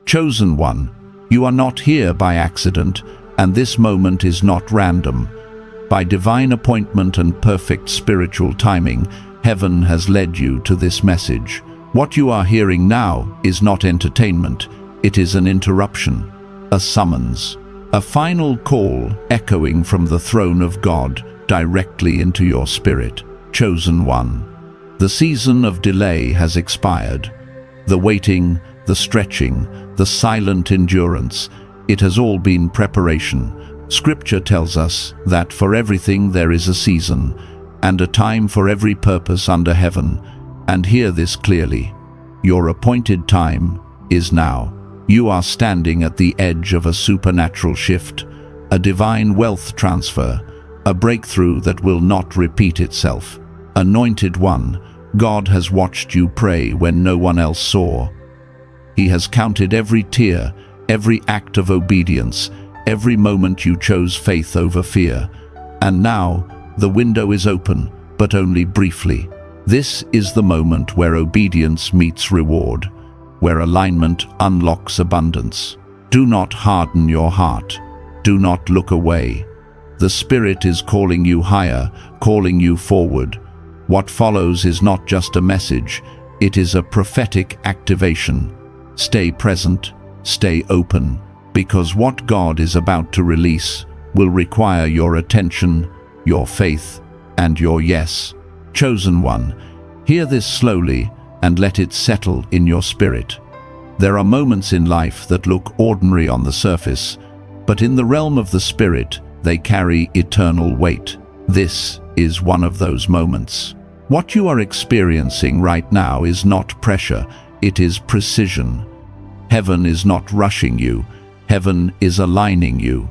Chosen one, you are not here by accident, and this moment is not random. By divine appointment and perfect spiritual timing, heaven has led you to this message. What you are hearing now is not entertainment, it is an interruption, a summons, a final call echoing from the throne of God directly into your spirit. Chosen one, the season of delay has expired. The waiting, the stretching, the silent endurance, it has all been preparation. Scripture tells us that for everything there is a season, and a time for every purpose under heaven. And hear this clearly. Your appointed time is now. You are standing at the edge of a supernatural shift, a divine wealth transfer, a breakthrough that will not repeat itself. Anointed one, God has watched you pray when no one else saw. He has counted every tear, every act of obedience, every moment you chose faith over fear. And now, the window is open, but only briefly. This is the moment where obedience meets reward, where alignment unlocks abundance. Do not harden your heart. Do not look away. The Spirit is calling you higher, calling you forward. What follows is not just a message, it is a prophetic activation. Stay present, stay open, because what God is about to release will require your attention, your faith, and your yes. Chosen one, hear this slowly and let it settle in your spirit. There are moments in life that look ordinary on the surface, but in the realm of the Spirit, they carry eternal weight. This is one of those moments. What you are experiencing right now is not pressure, it is precision. Heaven is not rushing you, heaven is aligning you.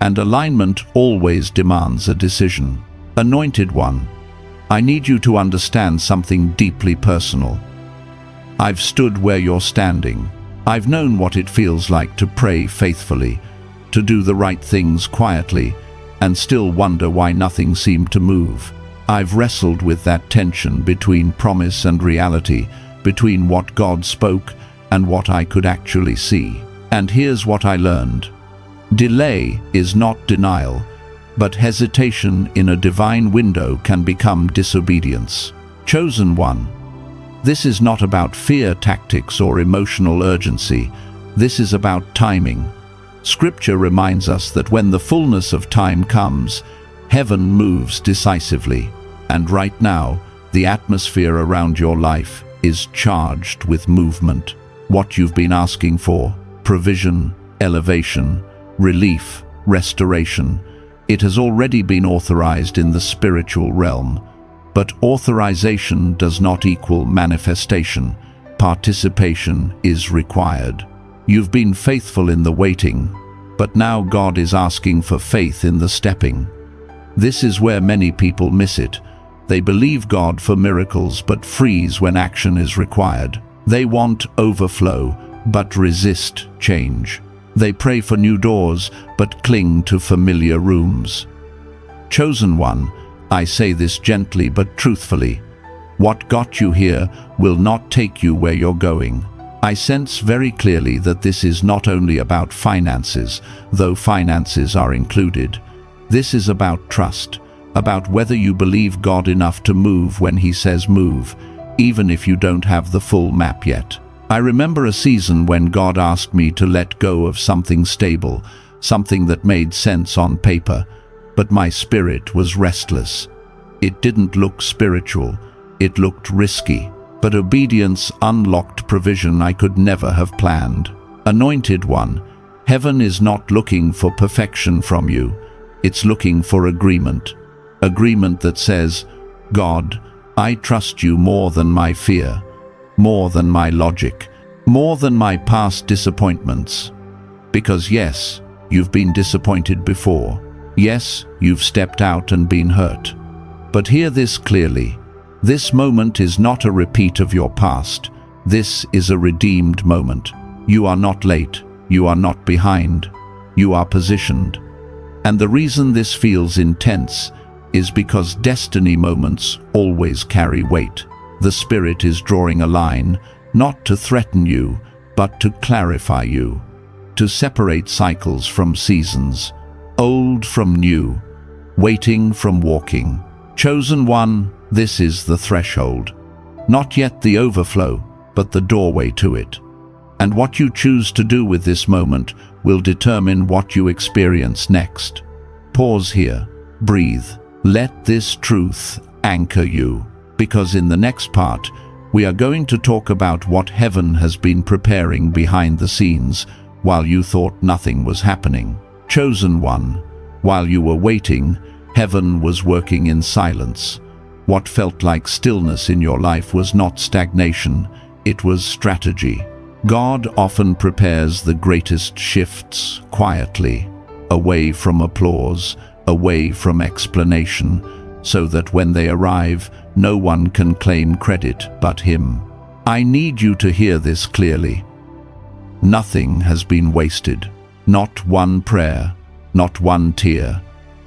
And alignment always demands a decision. Anointed one, I need you to understand something deeply personal. I've stood where you're standing. I've known what it feels like to pray faithfully, to do the right things quietly, and still wonder why nothing seemed to move. I've wrestled with that tension between promise and reality, between what God spoke and what I could actually see. And here's what I learned. Delay is not denial, but hesitation in a divine window can become disobedience. Chosen one, this is not about fear tactics or emotional urgency. This is about timing. Scripture reminds us that when the fullness of time comes, heaven moves decisively. And right now, the atmosphere around your life is charged with movement. What you've been asking for, provision, elevation, relief, restoration, it has already been authorized in the spiritual realm. But authorization does not equal manifestation. Participation is required. You've been faithful in the waiting, but now God is asking for faith in the stepping. This is where many people miss it. They believe God for miracles but freeze when action is required. They want overflow but resist change. They pray for new doors but cling to familiar rooms. Chosen one, I say this gently but truthfully. What got you here will not take you where you're going. I sense very clearly that this is not only about finances, though finances are included. This is about trust, about whether you believe God enough to move when He says move, even if you don't have the full map yet. I remember a season when God asked me to let go of something stable, something that made sense on paper, but my spirit was restless. It didn't look spiritual, it looked risky, but obedience unlocked provision I could never have planned. Anointed one, heaven is not looking for perfection from you, it's looking for agreement. Agreement that says, God, I trust you more than my fear, more than my logic, more than my past disappointments. Because yes, you've been disappointed before. Yes, you've stepped out and been hurt. But hear this clearly. This moment is not a repeat of your past. This is a redeemed moment. You are not late. You are not behind. You are positioned. And the reason this feels intense is because destiny moments always carry weight. The Spirit is drawing a line, not to threaten you, but to clarify you, to separate cycles from seasons, old from new, waiting from walking. Chosen one, this is the threshold. Not yet the overflow, but the doorway to it. And what you choose to do with this moment will determine what you experience next. Pause here, breathe. Let this truth anchor you, because in the next part, we are going to talk about what heaven has been preparing behind the scenes while you thought nothing was happening. Chosen one, while you were waiting, heaven was working in silence. What felt like stillness in your life was not stagnation, it was strategy. God often prepares the greatest shifts quietly, away from applause, away from explanation, so that when they arrive, no one can claim credit but Him. I need you to hear this clearly. Nothing has been wasted. Not one prayer, not one tear,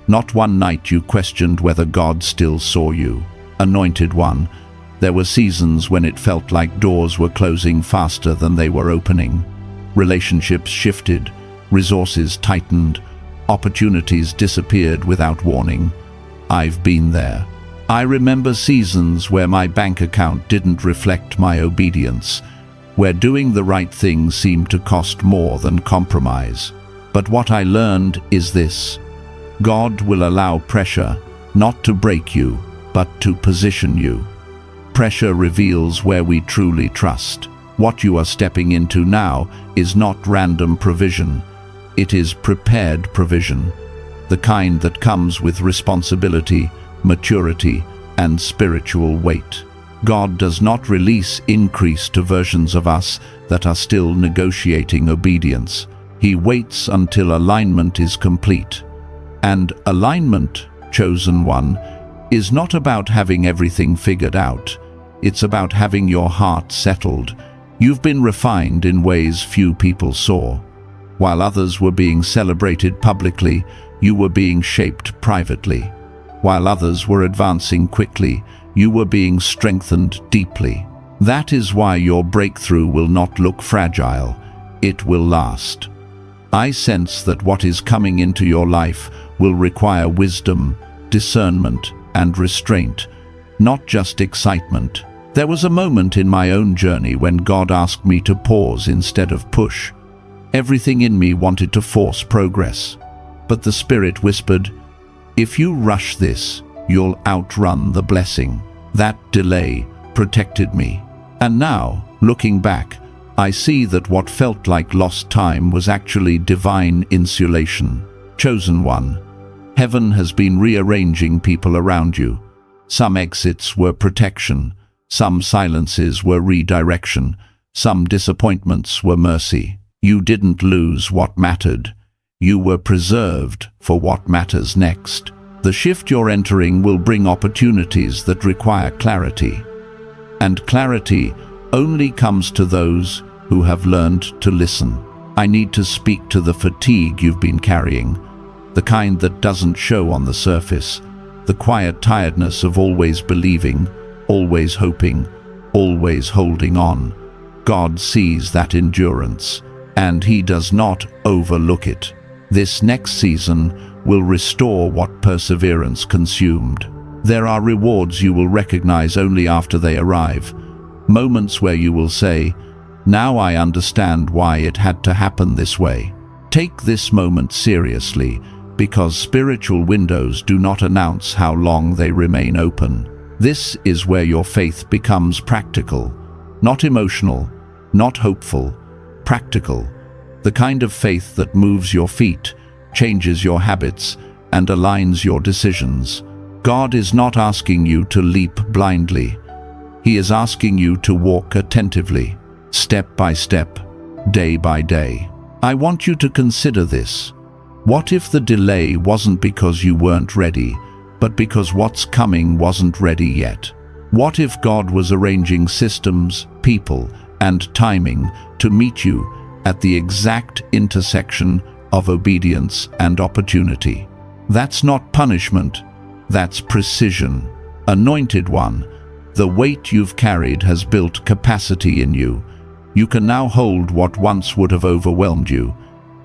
not one night you questioned whether God still saw you. Anointed one, there were seasons when it felt like doors were closing faster than they were opening. Relationships shifted, resources tightened, opportunities disappeared without warning. I've been there. I remember seasons where my bank account didn't reflect my obedience, where doing the right thing seemed to cost more than compromise. But what I learned is this: God will allow pressure not to break you, but to position you. Pressure reveals where we truly trust. What you are stepping into now is not random provision. It is prepared provision, the kind that comes with responsibility, maturity, and spiritual weight. God does not release increase to versions of us that are still negotiating obedience. He waits until alignment is complete. And alignment, chosen one, is not about having everything figured out. It's about having your heart settled. You've been refined in ways few people saw. While others were being celebrated publicly, you were being shaped privately. While others were advancing quickly, you were being strengthened deeply. That is why your breakthrough will not look fragile. It will last. I sense that what is coming into your life will require wisdom, discernment, and restraint, not just excitement. There was a moment in my own journey when God asked me to pause instead of push. Everything in me wanted to force progress. But the Spirit whispered, "If you rush this, you'll outrun the blessing." That delay protected me. And now, looking back, I see that what felt like lost time was actually divine insulation. Chosen one, heaven has been rearranging people around you. Some exits were protection, some silences were redirection, some disappointments were mercy. You didn't lose what mattered. You were preserved for what matters next. The shift you're entering will bring opportunities that require clarity. And clarity only comes to those who have learned to listen. I need to speak to the fatigue you've been carrying, the kind that doesn't show on the surface, the quiet tiredness of always believing, always hoping, always holding on. God sees that endurance, and He does not overlook it. This next season will restore what perseverance consumed. There are rewards you will recognize only after they arrive, moments where you will say, "Now I understand why it had to happen this way." Take this moment seriously, because spiritual windows do not announce how long they remain open. This is where your faith becomes practical, not emotional, not hopeful, practical. The kind of faith that moves your feet, changes your habits, and aligns your decisions. God is not asking you to leap blindly. He is asking you to walk attentively, step by step, day by day. I want you to consider this. What if the delay wasn't because you weren't ready, but because what's coming wasn't ready yet? What if God was arranging systems, people, and timing to meet you at the exact intersection of obedience and opportunity? That's not punishment, that's precision. Anointed one, the weight you've carried has built capacity in you. You can now hold what once would have overwhelmed you,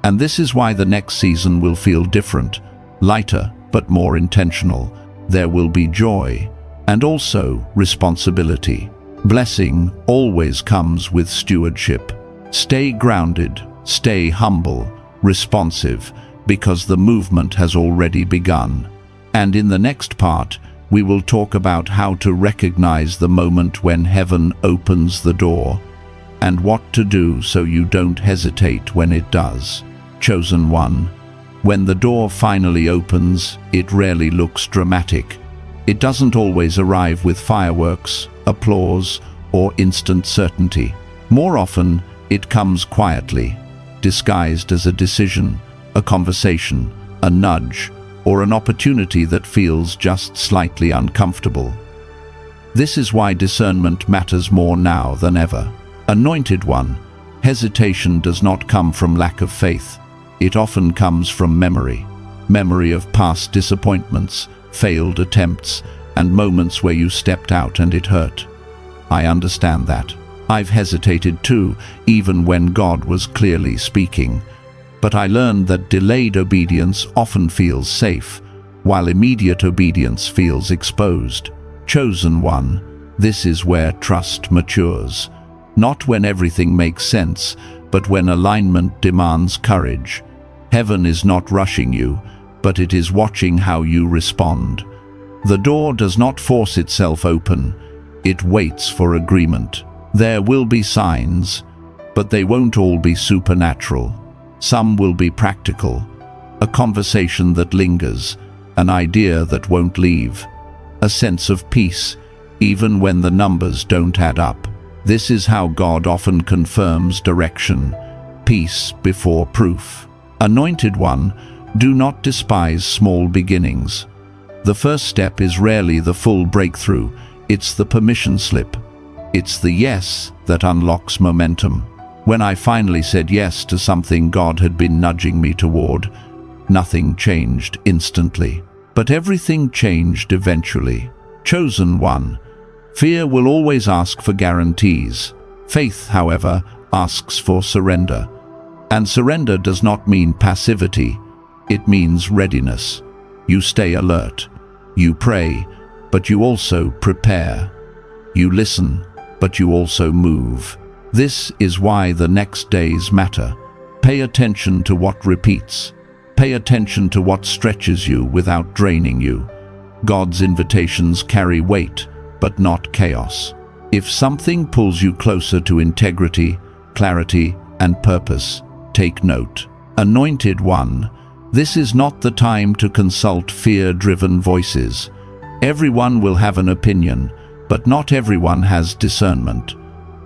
and this is why the next season will feel different, lighter, but more intentional. There will be joy, and also responsibility. Blessing always comes with stewardship. Stay grounded, stay humble, responsive, because the movement has already begun. And in the next part, we will talk about how to recognize the moment when heaven opens the door, and what to do so you don't hesitate when it does. Chosen one. When the door finally opens, it rarely looks dramatic. It doesn't always arrive with fireworks, applause, or instant certainty. More often, it comes quietly, disguised as a decision, a conversation, a nudge, or an opportunity that feels just slightly uncomfortable. This is why discernment matters more now than ever. Anointed one, hesitation does not come from lack of faith. It often comes from memory. Memory of past disappointments, failed attempts, and moments where you stepped out and it hurt. I understand that. I've hesitated too, even when God was clearly speaking. But I learned that delayed obedience often feels safe, while immediate obedience feels exposed. Chosen one, this is where trust matures. Not when everything makes sense, but when alignment demands courage. Heaven is not rushing you, but it is watching how you respond. The door does not force itself open. It waits for agreement. There will be signs, but they won't all be supernatural. Some will be practical, a conversation that lingers, an idea that won't leave, a sense of peace, even when the numbers don't add up. This is how God often confirms direction, peace before proof. Anointed one, do not despise small beginnings. The first step is rarely the full breakthrough, it's the permission slip. It's the yes that unlocks momentum. When I finally said yes to something God had been nudging me toward, nothing changed instantly. But everything changed eventually. Chosen one. Fear will always ask for guarantees. Faith, however, asks for surrender. And surrender does not mean passivity. It means readiness. You stay alert. You pray, but you also prepare. You listen, but you also move. This is why the next days matter. Pay attention to what repeats. Pay attention to what stretches you without draining you. God's invitations carry weight, but not chaos. If something pulls you closer to integrity, clarity, and purpose, take note. Anointed one, this is not the time to consult fear-driven voices. Everyone will have an opinion, but not everyone has discernment.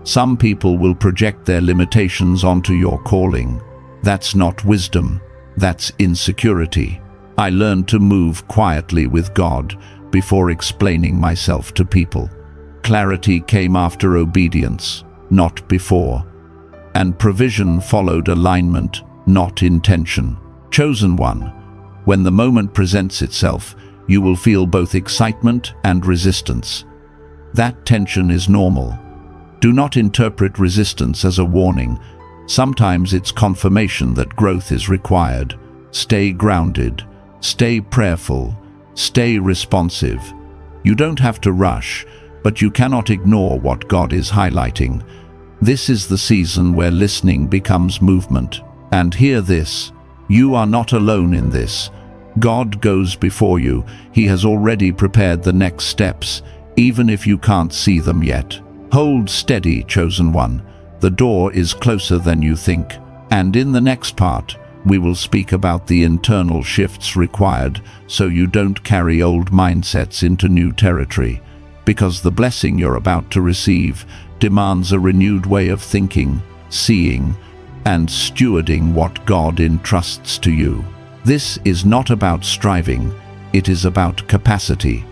Some people will project their limitations onto your calling. That's not wisdom, that's insecurity. I learned to move quietly with God before explaining myself to people. Clarity came after obedience, not before. And provision followed alignment, not intention. Chosen one, when the moment presents itself, you will feel both excitement and resistance. That tension is normal. Do not interpret resistance as a warning. Sometimes it's confirmation that growth is required. Stay grounded, stay prayerful, stay responsive. You don't have to rush, but you cannot ignore what God is highlighting. This is the season where listening becomes movement. And hear this, you are not alone in this. God goes before you. He has already prepared the next steps, even if you can't see them yet. Hold steady, chosen one. The door is closer than you think. And in the next part, we will speak about the internal shifts required so you don't carry old mindsets into new territory. Because the blessing you're about to receive demands a renewed way of thinking, seeing, and stewarding what God entrusts to you. This is not about striving, it is about capacity.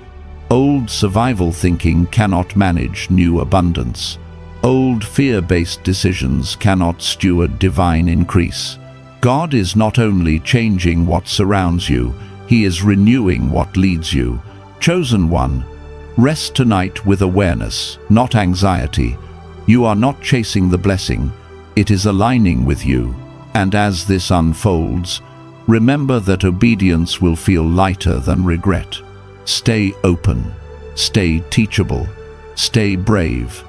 Old survival thinking cannot manage new abundance. Old fear-based decisions cannot steward divine increase. God is not only changing what surrounds you, He is renewing what leads you. Chosen one, rest tonight with awareness, not anxiety. You are not chasing the blessing, it is aligning with you. And as this unfolds, remember that obedience will feel lighter than regret. Stay open, stay teachable, stay brave.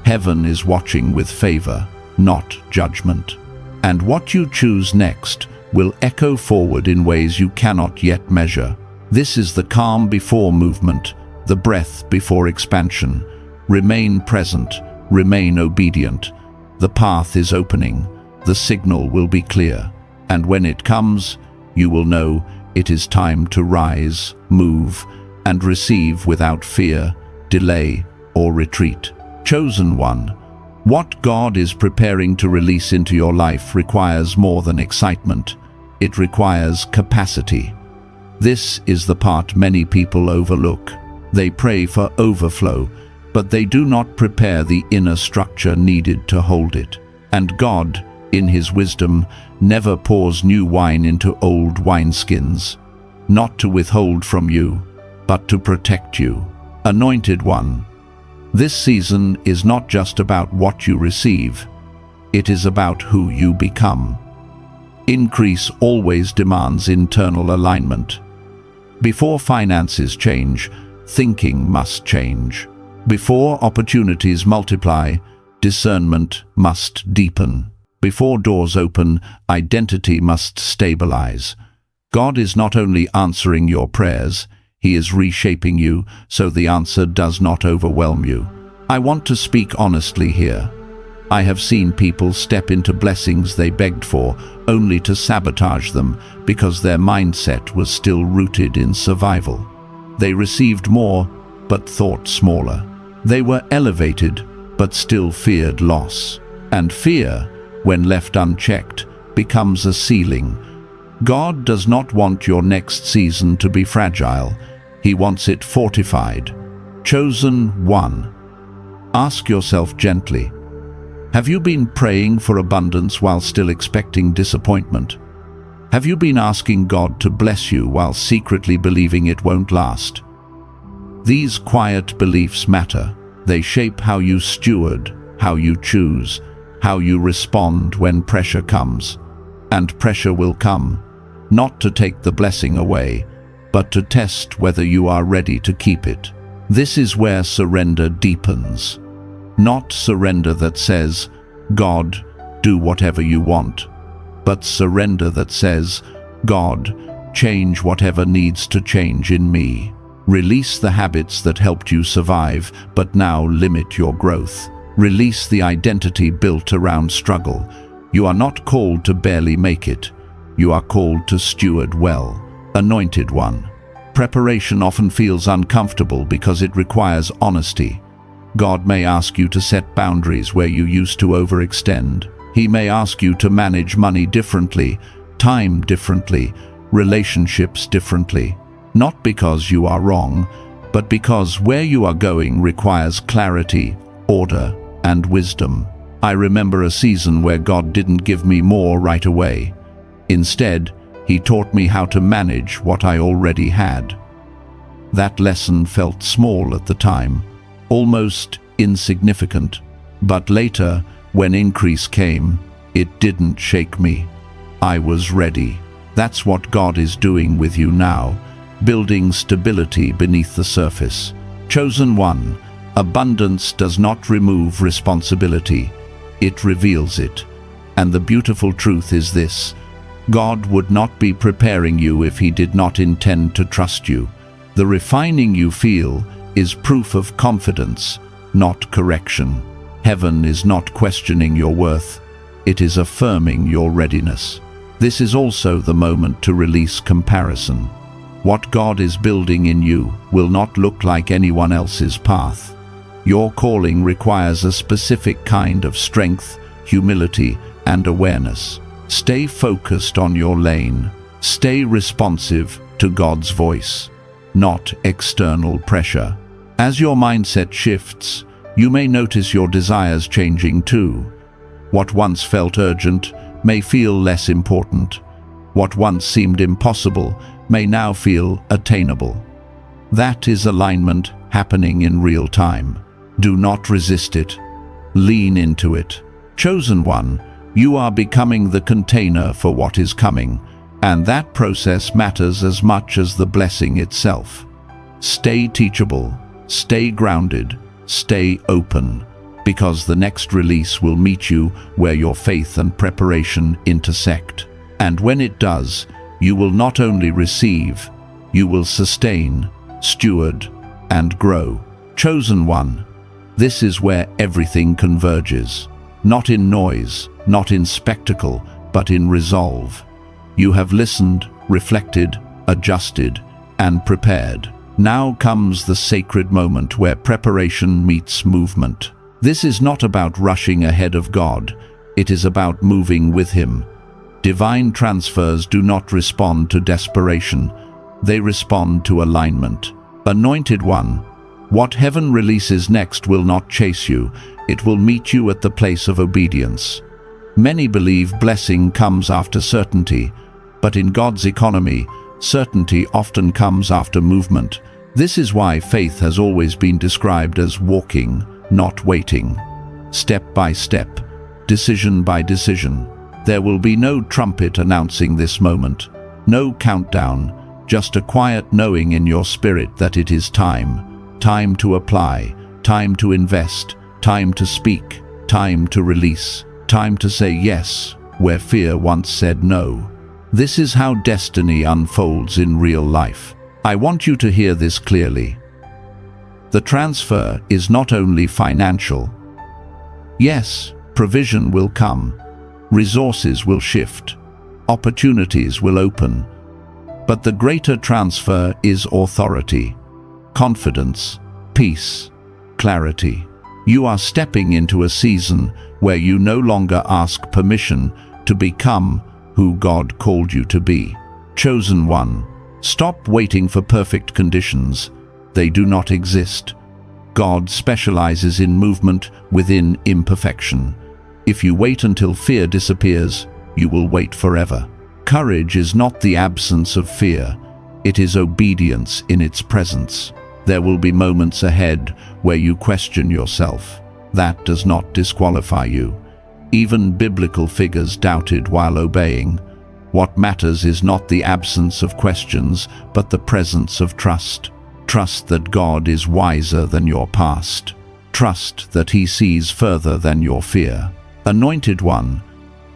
Heaven is watching with favor, not judgment. And what you choose next will echo forward in ways you cannot yet measure. This is the calm before movement, the breath before expansion. Remain present, remain obedient. The path is opening, the signal will be clear. And when it comes, you will know it is time to rise, move, and receive without fear, delay, or retreat. Chosen one, what God is preparing to release into your life requires more than excitement. It requires capacity. This is the part many people overlook. They pray for overflow, but they do not prepare the inner structure needed to hold it. And God, in His wisdom, never pours new wine into old wineskins, not to withhold from you, but to protect you. Anointed one, this season is not just about what you receive, it is about who you become. Increase always demands internal alignment. Before finances change, thinking must change. Before opportunities multiply, discernment must deepen. Before doors open, identity must stabilize. God is not only answering your prayers, He is reshaping you so the answer does not overwhelm you. I want to speak honestly here. I have seen people step into blessings they begged for, only to sabotage them because their mindset was still rooted in survival. They received more, but thought smaller. They were elevated, but still feared loss. And fear, when left unchecked, becomes a ceiling. God does not want your next season to be fragile. He wants it fortified. Chosen one. Ask yourself gently, have you been praying for abundance while still expecting disappointment? Have you been asking God to bless you while secretly believing it won't last? These quiet beliefs matter. They shape how you steward, how you choose, how you respond when pressure comes. And pressure will come, not to take the blessing away, but to test whether you are ready to keep it. This is where surrender deepens. Not surrender that says, God, do whatever you want, but surrender that says, God, change whatever needs to change in me. Release the habits that helped you survive, but now limit your growth. Release the identity built around struggle. You are not called to barely make it. You are called to steward well. Anointed one. Preparation often feels uncomfortable because it requires honesty. God may ask you to set boundaries where you used to overextend. He may ask you to manage money differently, time differently, relationships differently. Not because you are wrong, but because where you are going requires clarity, order, and wisdom. I remember a season where God didn't give me more right away. Instead, He taught me how to manage what I already had. That lesson felt small at the time, almost insignificant, but later, when increase came, it didn't shake me. I was ready. That's what God is doing with you now, building stability beneath the surface. Chosen one, abundance does not remove responsibility, it reveals it. And the beautiful truth is this: God would not be preparing you if He did not intend to trust you. The refining you feel is proof of confidence, not correction. Heaven is not questioning your worth, it is affirming your readiness. This is also the moment to release comparison. What God is building in you will not look like anyone else's path. Your calling requires a specific kind of strength, humility, and awareness. Stay focused on your lane. Stay responsive to God's voice, not external pressure. As your mindset shifts, you may notice your desires changing too. What once felt urgent may feel less important. What once seemed impossible may now feel attainable. That is alignment happening in real time. Do not resist it. Lean into it. Chosen one, you are becoming the container for what is coming, and that process matters as much as the blessing itself. Stay teachable, stay grounded, stay open, because the next release will meet you where your faith and preparation intersect. And when it does, you will not only receive, you will sustain, steward, and grow. Chosen one, this is where everything converges. Not in noise, not in spectacle, but in resolve. You have listened, reflected, adjusted, and prepared. Now comes the sacred moment where preparation meets movement. This is not about rushing ahead of God. It is about moving with Him. Divine transfers do not respond to desperation. They respond to alignment. Anointed one, what heaven releases next will not chase you. It will meet you at the place of obedience. Many believe blessing comes after certainty, but in God's economy, certainty often comes after movement. This is why faith has always been described as walking, not waiting. Step by step, decision by decision. There will be no trumpet announcing this moment, no countdown, just a quiet knowing in your spirit that it is time. Time to apply, time to invest, time to speak, time to release, time to say yes where fear once said no. This is how destiny unfolds in real life. I want you to hear this clearly. The transfer is not only financial. Yes, provision will come, resources will shift, opportunities will open, but the greater transfer is authority, confidence, peace, clarity. You are stepping into a season where you no longer ask permission to become who God called you to be. Chosen one, stop waiting for perfect conditions. They do not exist. God specializes in movement within imperfection. If you wait until fear disappears, you will wait forever. Courage is not the absence of fear. It is obedience in its presence. There will be moments ahead where you question yourself. That does not disqualify you. Even biblical figures doubted while obeying. What matters is not the absence of questions, but the presence of trust. Trust that God is wiser than your past. Trust that He sees further than your fear. Anointed one,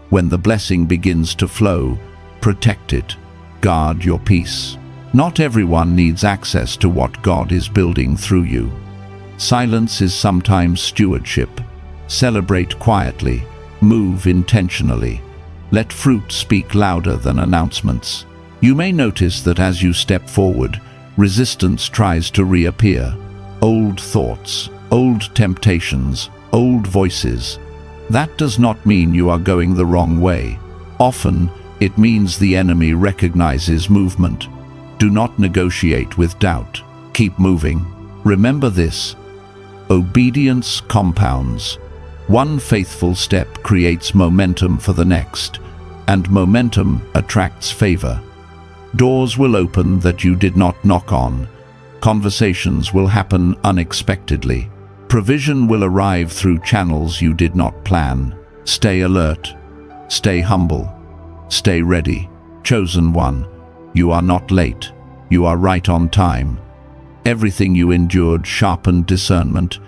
when the blessing begins to flow, protect it. Guard your peace. Not everyone needs access to what God is building through you. Silence is sometimes stewardship. Celebrate quietly. Move intentionally. Let fruit speak louder than announcements. You may notice that as you step forward, resistance tries to reappear. Old thoughts, old temptations, old voices. That does not mean you are going the wrong way. Often, it means the enemy recognizes movement. Do not negotiate with doubt. Keep moving. Remember this: obedience compounds. One faithful step creates momentum for the next, and momentum attracts favor. Doors will open that you did not knock on. Conversations will happen unexpectedly. Provision will arrive through channels you did not plan. Stay alert. Stay humble. Stay ready. Chosen one, you are not late. You are right on time. Everything you endured sharpened discernment.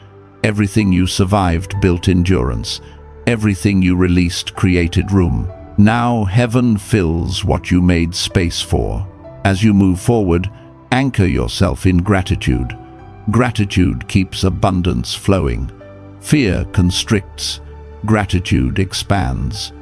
Everything you survived built endurance. Everything you released created room. Now heaven fills what you made space for. As you move forward, anchor yourself in gratitude. Gratitude keeps abundance flowing. Fear constricts. Gratitude expands.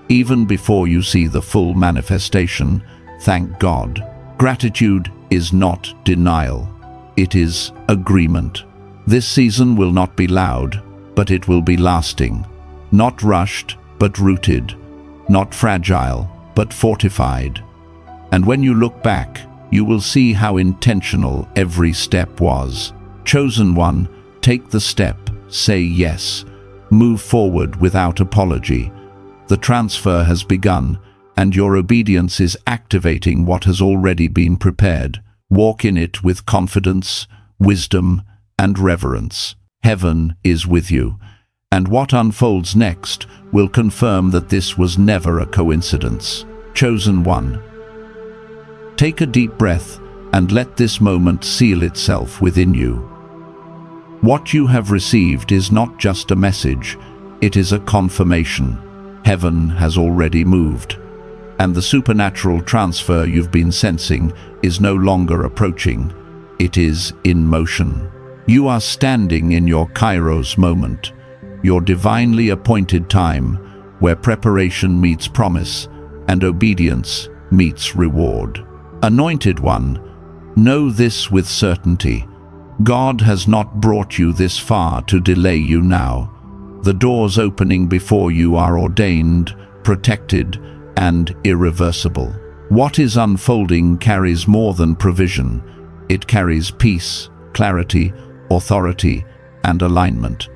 Even before you see the full manifestation, thank God. Gratitude is not denial. It is agreement. This season will not be loud, but it will be lasting. Not rushed, but rooted. Not fragile, but fortified. And when you look back, you will see how intentional every step was. Chosen one, take the step, say yes. Move forward without apology. The transfer has begun, and your obedience is activating what has already been prepared. Walk in it with confidence, wisdom, and reverence. Heaven is with you, And what unfolds next will confirm that this was never a coincidence. Chosen one. Take a deep breath and let this moment seal itself within you. What you have received is not just a message, it is a confirmation. Heaven has already moved, and the supernatural transfer you've been sensing is no longer approaching, it is in motion. You are standing in your Kairos moment, your divinely appointed time, where preparation meets promise and obedience meets reward. Anointed one, know this with certainty. God has not brought you this far to delay you now. The doors opening before you are ordained, protected, and irreversible. What is unfolding carries more than provision. It carries peace, clarity, authority, and alignment.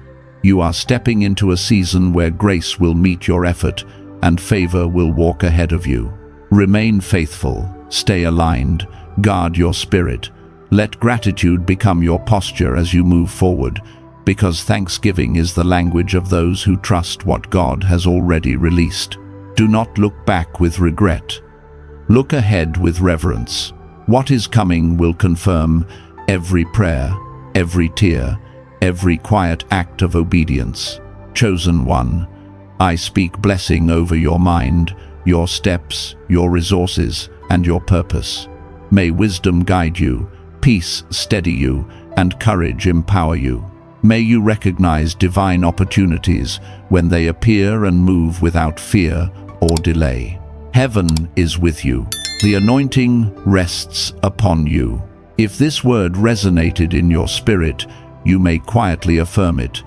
You are stepping into a season where grace will meet your effort and favor will walk ahead of you. Remain faithful, stay aligned, guard your spirit. Let gratitude become your posture as you move forward, because thanksgiving is the language of those who trust what God has already released. Do not look back with regret. Look ahead with reverence. What is coming will confirm every prayer, every tear, every quiet act of obedience. Chosen one, I speak blessing over your mind, your steps, your resources, and your purpose. May wisdom guide you, peace steady you, and courage empower you. May you recognize divine opportunities when they appear and move without fear or delay. Heaven is with you. The anointing rests upon you. If this word resonated in your spirit, you may quietly affirm it,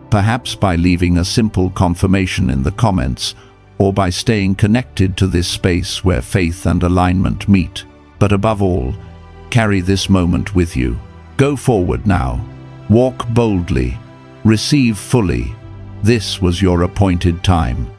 perhaps by leaving a simple confirmation in the comments, or by staying connected to this space where faith and alignment meet. But above all, carry this moment with you. Go forward now. Walk boldly. Receive fully. This was your appointed time.